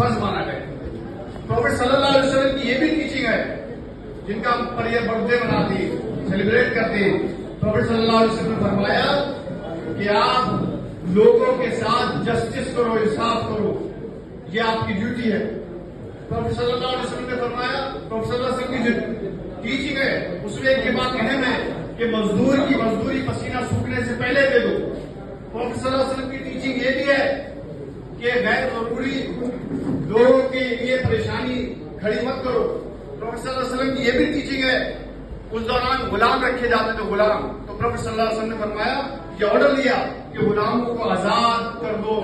فرض مانا گیا. پروفیٹ صلی اللہ علیہ وسلم کی یہ بھی ٹیچنگ ہے جن کا ہم پر یہ برتھ ڈے مناتے ہیں, سیلیبریٹ کرتے ہیں. پروفیٹ صلی اللہ علیہ وسلم نے فرمایا کہ آپ لوگوں کے ساتھ جسٹس کرو, انصاف کرو, یہ آپ کی ڈیوٹی ہے. پروفیٹ صلی اللہ علیہ وسلم نے فرمایا, پروفیٹ صلی اللہ علیہ وسلم کی جو ٹیچنگ ہے اس میں ایک یہ بات اہم ہے کہ مزدور کی مزدوری پسینہ سوکھنے سے پہلے دے دو. پروفیٹ صلی اللہ علیہ وسلم کی ٹیچنگ یہ بھی ہے کہ غیر ضروری لوگوں کے لیے پریشانی کھڑی مت کرو. پروفیٹ صلی اللہ علیہ وسلم کی یہ بھی ٹیچنگ ہے. اس دوران غلام رکھے جاتے تھے, غلام, تو پروفیٹ صلی اللہ علیہ وسلم نے فرمایا, یہ آرڈر دیا کہ غلاموں کو آزاد کر دو.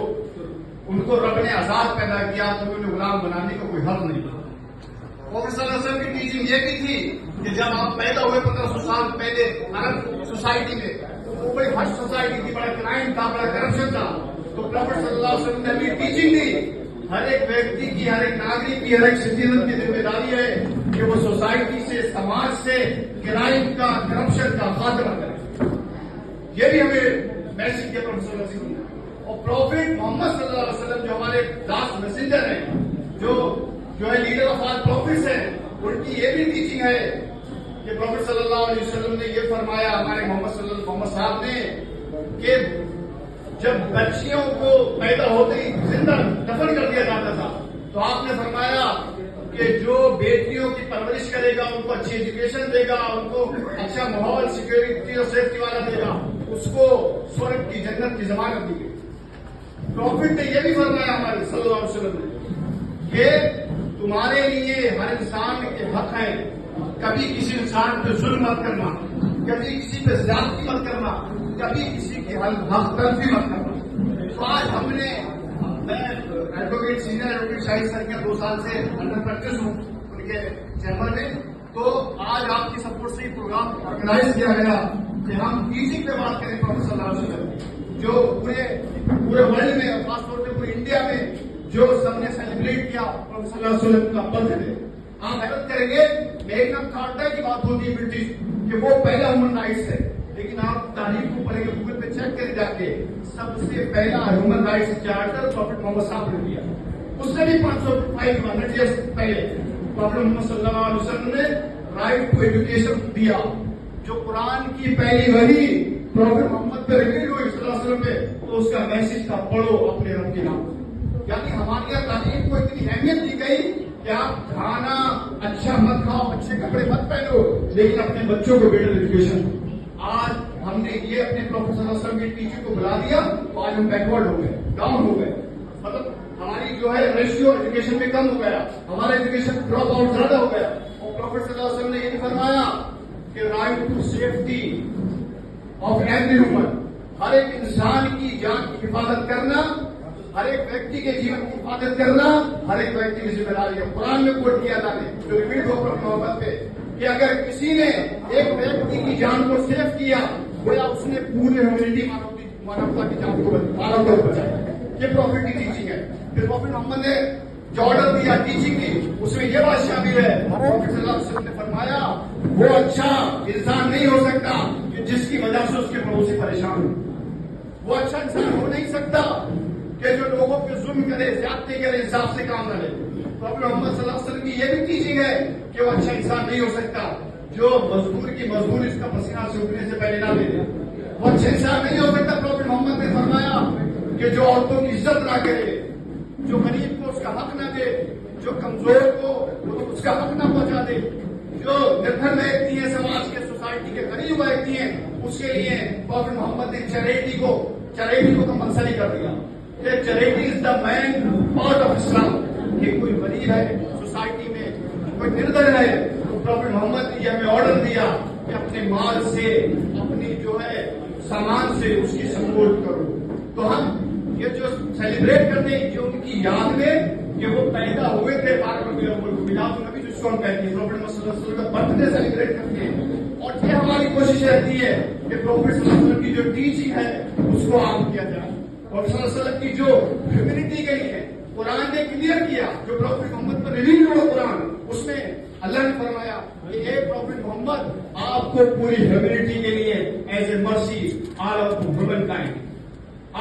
ان کو رب نے آزاد پیدا کیا تو انہیں غلام بنانے کا کوئی حق نہیں. پروفیٹ صلی اللہ علیہ وسلم کی ٹیچنگ یہ بھی تھی کہ جب آپ پیدا ہوئے 1500 سال پہلے عرب سوسائٹی میں, وہ بڑی ہش سوسائٹی تھی, بڑا کرائم تھا, بڑا کرپشن تھا. تو پروفیٹ صلی اللہ علیہ وسلم نے بھی ٹیچنگ دی, ہر ایک ویکتی کی, ہر ایک ناگرک کی, ہر ایک سٹیزن کی ذمہ داری ہے کہ وہ سوسائٹی سے, سماج سے کرائم کا, کرپشن کا خاتمہ کرے. یہ بھی ہمیں میسج دیا پروفیٹ صلی اللہ علیہ وسلم نے. اور پروفیٹ محمد صلی اللہ علیہ وسلم جو ہمارے لاسٹ میسنجر ہیں, جو ہے لیڈر آف آل پروفیٹس ہیں, ان کی یہ بھی ٹیچنگ ہے کہ پروفیٹ صلی اللہ علیہ وسلم نے یہ فرمایا ہمارے محمد صاحب نے کہ جب بچیوں کو پیدا ہوتے ہی زندہ دفن کر دیا جاتا تھا تو آپ نے فرمایا کہ جو بیٹیوں کی پرورش کرے گا, ان کو اچھی ایجوکیشن دے گا, ان کو اچھا ماحول, سیکورٹی اور سیفٹی والا دے گا, اس کو سورگ کی, جنت کی ضمانت دی گئی. پروفیٹ نے یہ بھی فرمایا ہمارے صلی اللہ علیہ وسلم نے کہ تمہارے لیے ہر انسان کے حق ہے, کبھی کسی انسان پہ ظلم مت کرنا, کبھی کسی پہ زیادتی مت کرنا, کبھی کسی کے حق تلفی مت کرنا. تو آج ہم نے, میں ایڈوکیٹ, سینئر ایڈوکیٹ شاہد سر کے 2 سال سے انڈر پریکٹس ہوں ان کے چیمبر میں, تو آج آپ کی سپورٹ سے یہ پروگرام آرگنائز کیا گیا کہ ہم ٹیچنگ پہ بات کریں. پروفیٹ صلی اللہ علیہ وسلم جو پورے ورلڈ میں, خاص طور پہ پورے انڈیا میں جو سب نے سیلیبریٹ کیا پروفیٹ صلی اللہ علیہ وسلم کا برتھ ڈے. آپ حیرت کریں گے, میگنا کارٹا کی بات ہوتی ہے برٹش کہ وہ پہلا ہیومن رائٹس ہے, لیکن آپ تاریخ کو پڑھیں گے, گوگل پہ چیک کریں جا کے, سب سے پہلا ہیومن رائٹس چارٹر پروفیٹ محمد صاحب نے دیا. اس سے بھی 500 ایئرس پہلے پروفیٹ محمد صلی اللہ علیہ وسلم نے رائٹ ٹو ایجوکیشن دیا. جو قرآن کی پہلی وحی پروفیٹ محمد پہ ریلیز ہوئی صلی اللہ علیہ وسلم پہ, تو اس کا میسج تھا پڑھو اپنے رب کے نام. یعنی ہماری یہاں تعلیم کو اتنی اہمیت دی گئی کہ آپ کھانا اچھا مت کھاؤ, اچھے کپڑے مت پہنو, لیکن اپنے بچوں کو بیٹر ایجوکیشن. آج ہم نے یہ اپنے پروفیٹ صلی اللہ علیہ وسلم کی ٹیچنگ کو بلا دیا تو آج ہم بیکورڈ ہو گئے, ڈاؤن ہو گئے. مطلب ہماری جو ہے ریشیو ایجوکیشن میں کم ہو گیا, ہمارا ایجوکیشن ڈراپ آؤٹ زیادہ ہو گیا. اور پروفیٹ صلی اللہ علیہ وسلم نے یہ بھی فرمایا کہ right to safety of every human, ہر ایک انسان کی جان کی حفاظت کرنا, ہر ایک ویکتی کے جیون کی حفاظت کرنا ہر ایک ویکتی کی ذمہ داری ہے. قرآن میں کوٹ کیا تھا نے جو ریپیٹ ہو کر محبت پہ کہ اگر کسی نے ایک ویکتی کی جان کو سیف کیا, گویا اس نے پورے ہیومینٹی مانوتا کی جان کو بچایا. یہ پروفیٹ کی ٹیچنگ ہے. پھر پروفیٹ محمد نے جو آرڈر دیا ٹیچنگ کی, اس میں یہ بات شامل ہے, پروفیٹ صلی اللہ علیہ وسلم نے فرمایا وہ اچھا انسان نہیں ہو سکتا کہ جس کی وجہ سے اس کے پڑوسی پریشان ہو. وہ اچھا انسان ہو نہیں سکتا کہ جو لوگوں پہ ظلم کرے, زیادتی کرے, انصاف سے کام نہ لے. پروفیٹ محمد صلی اللہ علیہ وسلم کی یہ بھی ٹیچنگ ہے کہ وہ اچھا انسان نہیں ہو سکتا جو مزدور کی مزدوری اس کا پسینہ سوکھنے سے پہلے نہ دے دے. وہ اچھا انسان نہیں ہو سکتا. پروفیٹ محمد نے فرمایا کہ جو عورتوں کی عزت نہ کرے, جو غریب کو اس کا حق نہ دے, جو کمزور کو اس کا حق نہ پہنچا دے, جو نردھن ویکتی ہیں, سماج کے, سوسائٹی کے غریب ویکتی ہیں, اس کے لیے پروفیٹ محمد نے چیریٹی کو کمپلسری کر دیا. Charity is the main part of Islam. کہ کوئی غریب ہے سوسائٹی میں, کوئی نردھن ہے, تو پروفیٹ محمد نے یہ ہمیں آرڈر دیا کہ اپنے مال سے, اپنی جو ہے سامان سے اس کی سپورٹ کرو. تو ہم یہ جو سیلیبریٹ کرتے ہیں جو ان کی یاد میں کہ وہ پیدا ہوئے تھے 12 ربیع الاول کو, میلاد النبی جس کو ہم کہتے ہیں, پروفیٹ محمد صلی اللہ علیہ وسلم کا برتھ ڈے سیلیبریٹ کرتے ہیں. اور یہ ہماری کوشش رہتی ہے کہ پروفیٹ صلی اللہ علیہ وسلم کی جو ٹیچنگ ہے اس کو عام کیا جائے. اور صلی اللہ علیہ وسلم کی جو ہیومینٹی کے لیے قرآن نے کلیئر کیا, جو پروفیٹ محمد پر ریویل ہوا قرآن, اس میں اللہ نے فرمایا کہ اے پروفیٹ محمد آپ کو پوری ہیومینٹی کے لیے ایز اے مرسی آل آف ہیومن کائنڈ,